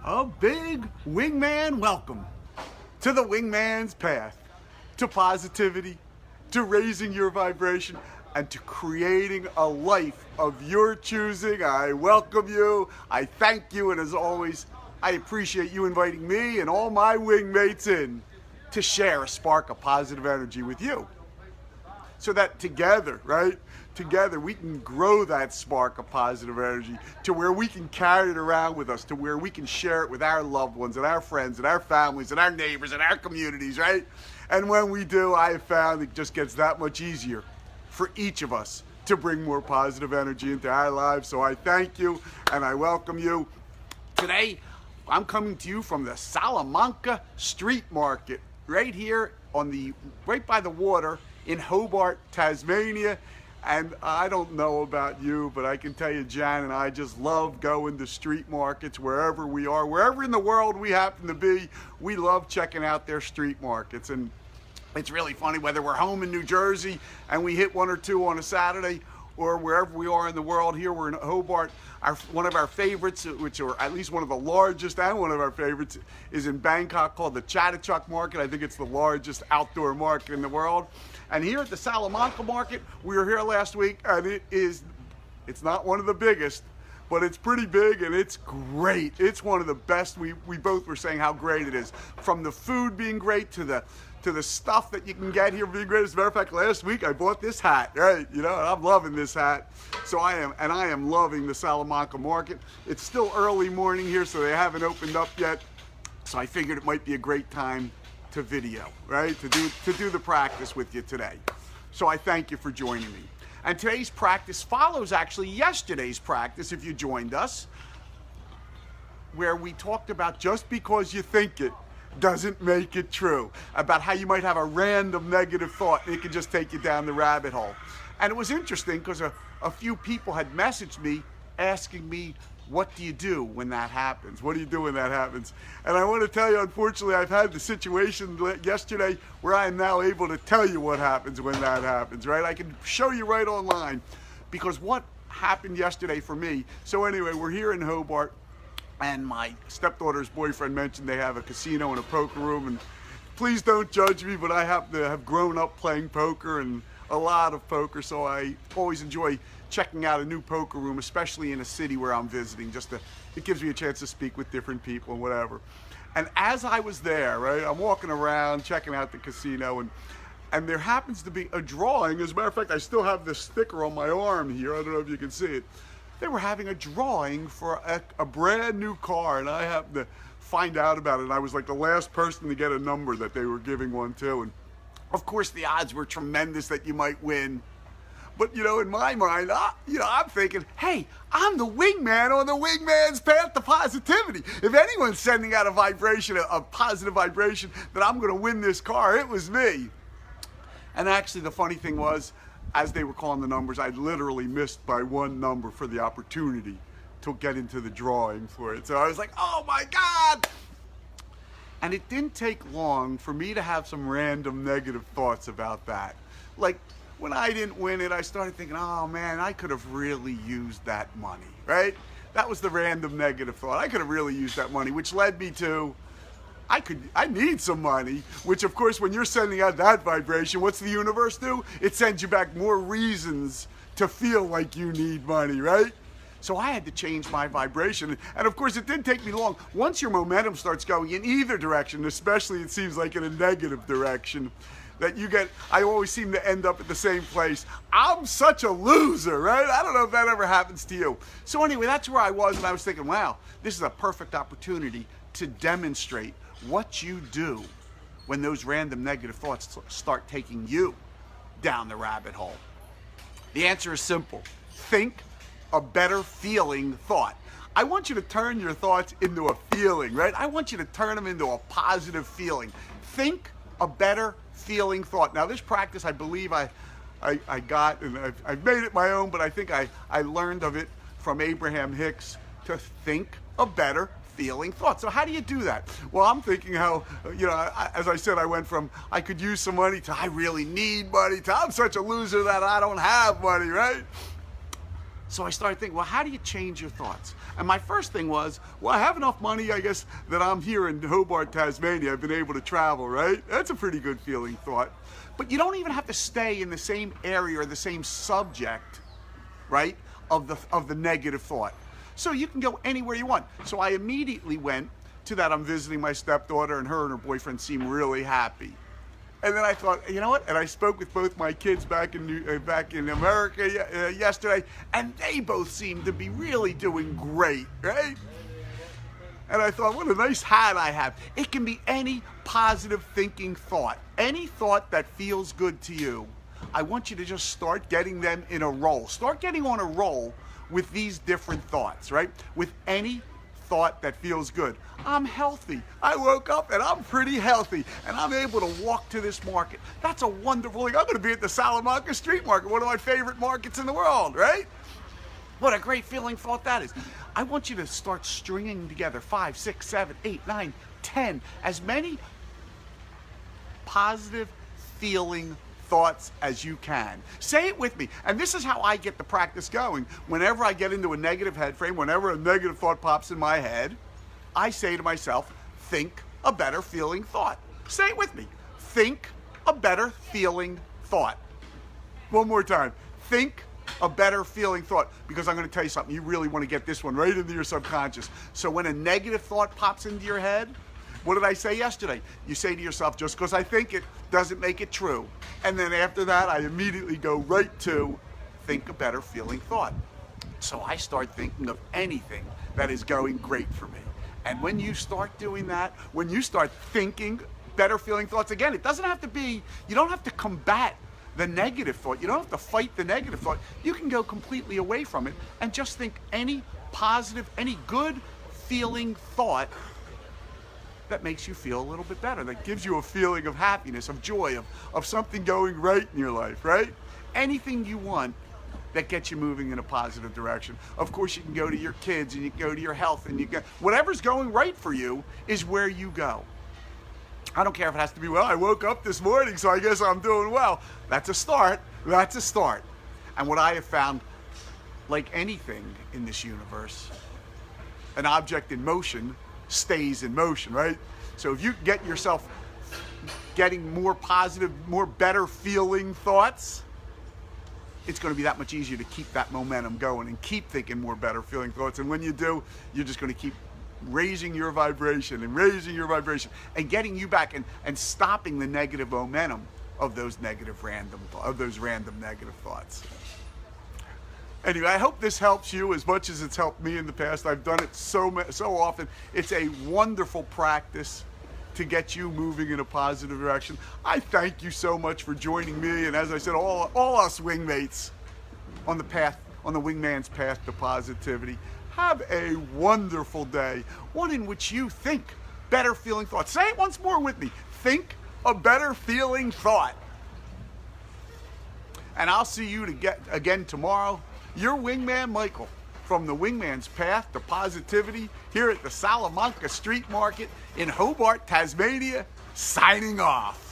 A big wingman welcome to the wingman's path, to positivity, to raising your vibration, and to creating a life of your choosing. I welcome you, I thank you, and as always, I appreciate you inviting me and all my wingmates in to share a spark of positive energy with you. So that together, right? Together we can grow that spark of positive energy to where we can carry it around with us, to where we can share it with our loved ones and our friends and our families and our neighbors and our communities, right? And when we do, I have found it just gets that much easier for each of us to bring more positive energy into our lives. So I thank you and I welcome you. Today, I'm coming to you from the Salamanca Street Market, right here right by the water in Hobart, Tasmania. And I don't know about you, but I can tell you, Jan and I just love going to street markets wherever we are, wherever in the world we happen to be. We love checking out their street markets. And it's really funny whether we're home in New Jersey and we hit one or two on a Saturday, or wherever we are in the world. Here we're in Hobart. One of our favorites, which are at least one of the largest and one of our favorites, is in Bangkok, called the Chatuchak Market. I think it's the largest outdoor market in the world. And here at the Salamanca Market, we were here last week, and it's not one of the biggest, but it's pretty big and it's great. It's one of the best. We both were saying how great it is. From the food being great to the stuff that you can get here being great. As a matter of fact, last week I bought this hat, right? You know, and I'm loving this hat. So I am loving the Salamanca Market. It's still early morning here, so they haven't opened up yet. So I figured it might be a great time to video, right? To do the practice with you today. So I thank you for joining me. And today's practice follows actually yesterday's practice, if you joined us, where we talked about just because you think it doesn't make it true, about how you might have a random negative thought and it can just take you down the rabbit hole. And it was interesting because a few people had messaged me asking me, what do you do when that happens? What do you do when that happens? And I want to tell you, unfortunately, I've had the situation yesterday where I am now able to tell you what happens when that happens, right? I can show you right online, because what happened yesterday for me. So anyway, we're here in Hobart, and my stepdaughter's boyfriend mentioned they have a casino and a poker room. And please don't judge me, but I happen to have grown up playing poker, and a lot of poker, so I always enjoy checking out a new poker room, especially in a city where I'm visiting. It gives me a chance to speak with different people and whatever. And as I was there, right, I'm walking around checking out the casino, and there happens to be a drawing. As a matter of fact, I still have this sticker on my arm here. I don't know if you can see it. They were having a drawing for a brand new car, and I happened to find out about it. And I was like the last person to get a number that they were giving one to. And of course, the odds were tremendous that you might win. But, you know, in my mind, I'm thinking, hey, I'm the wingman on the wingman's path to positivity. If anyone's sending out a vibration, a positive vibration, that I'm going to win this car, it was me. And actually, the funny thing was, as they were calling the numbers, I literally missed by one number for the opportunity to get into the drawing for it. So I was like, oh my God! And it didn't take long for me to have some random negative thoughts about that. Like, when I didn't win it, I started thinking, oh man, I could have really used that money, right? That was the random negative thought. I could have really used that money, which led me to, I need some money, which of course, when you're sending out that vibration, what's the universe do? It sends you back more reasons to feel like you need money, right? So I had to change my vibration. And of course, it didn't take me long. Once your momentum starts going in either direction, especially it seems like in a negative direction, I always seem to end up at the same place. I'm such a loser, right? I don't know if that ever happens to you. So anyway, that's where I was, and I was thinking, wow, this is a perfect opportunity to demonstrate what you do when those random negative thoughts start taking you down the rabbit hole. The answer is simple. Think a better feeling thought. I want you to turn your thoughts into a feeling, right? I want you to turn them into a positive feeling. Think a better feeling thought. Now, this practice, I believe I got, and I've made it my own, but I think I learned of it from Abraham Hicks, to think a better feeling thought. So how do you do that? Well, I'm thinking how, as I said, I went from I could use some money to I really need money to I'm such a loser that I don't have money, right? So I started thinking, well, how do you change your thoughts? And my first thing was, well, I have enough money, I guess, that I'm here in Hobart, Tasmania. I've been able to travel, right? That's a pretty good feeling thought. But you don't even have to stay in the same area or the same subject, right, of the negative thought. So you can go anywhere you want. So I immediately went to that I'm visiting my stepdaughter, and her boyfriend seemed really happy. And then I thought, you know what? And I spoke with both my kids back in America yesterday, and they both seemed to be really doing great, right? And I thought, what a nice hat I have. It can be any positive thinking thought, any thought that feels good to you. I want you to just start getting them in a roll. Start getting on a roll with these different thoughts, right? With any thought that feels good. I'm healthy. I woke up and I'm pretty healthy, and I'm able to walk to this market. That's a wonderful thing. I'm going to be at the Salamanca Street Market, one of my favorite markets in the world, right? What a great feeling thought that is. I want you to start stringing together 5, 6, 7, 8, 9, 10, as many positive feeling thoughts as you can. Say it with me. And this is how I get the practice going. Whenever I get into a negative head frame, whenever a negative thought pops in my head, I say to myself, think a better feeling thought. Say it with me. Think a better feeling thought. One more time. Think a better feeling thought. Because I'm going to tell you something. You really want to get this one right into your subconscious. So when a negative thought pops into your head, what did I say yesterday? You say to yourself, just because I think it doesn't make it true. And then after that, I immediately go right to think a better feeling thought. So I start thinking of anything that is going great for me. And when you start doing that, when you start thinking better feeling thoughts, again, it doesn't have to be, you don't have to combat the negative thought. You don't have to fight the negative thought. You can go completely away from it and just think any positive, any good feeling thought that makes you feel a little bit better, that gives you a feeling of happiness, of joy, of something going right in your life, right? Anything you want that gets you moving in a positive direction. Of course, you can go to your kids, and you can go to your health, and you can, whatever's going right for you is where you go. I don't care if it has to be, well, I woke up this morning, so I guess I'm doing well. That's a start. That's a start. And what I have found, like anything in this universe, an object in motion stays in motion, right? So if you get yourself getting more positive, more better feeling thoughts, it's going to be that much easier to keep that momentum going and keep thinking more better feeling thoughts. And when you do, you're just going to keep raising your vibration and getting you back and stopping the negative momentum of those random negative thoughts. Anyway, I hope this helps you as much as it's helped me in the past. I've done it so often. It's a wonderful practice to get you moving in a positive direction. I thank you so much for joining me, and as I said, all us wingmates on the wingman's path to positivity. Have a wonderful day, one in which you think better feeling thoughts. Say it once more with me. Think a better feeling thought. And I'll see you again tomorrow. Your wingman, Michael, from the Wingman's Path to Positivity here at the Salamanca Street Market in Hobart, Tasmania, signing off.